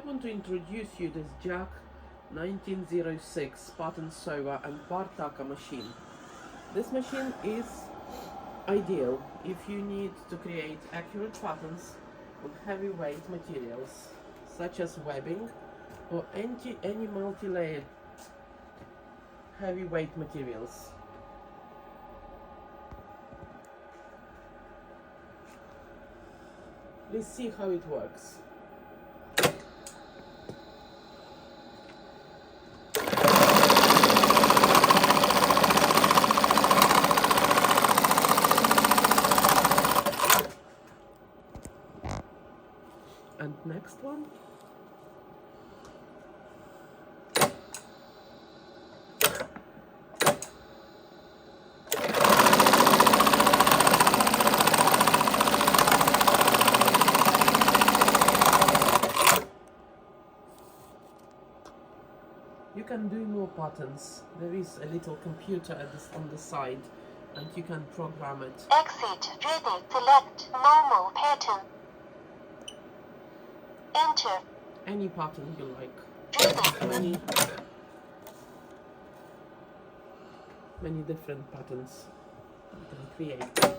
want to introduce you this JACK 1906 pattern sewer and bartacker machine. This machine is ideal if you need to create accurate patterns on heavyweight materials such as webbing or any multi-layered heavyweight materials. Let's see how it works. And next one. You can do more patterns. There is a little computer on the side and you can program it. Exit ready. Select normal pattern. Enter. Any pattern you like. Ready. Many different patterns you can create.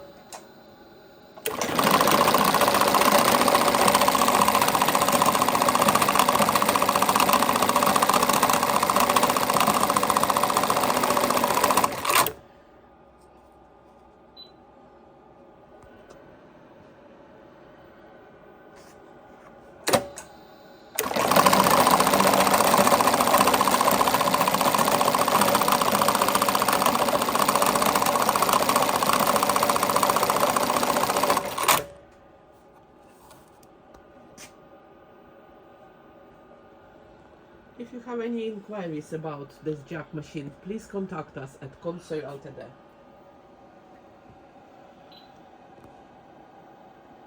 If you have any inquiries about this JACK machine, please contact us at Console Ltd.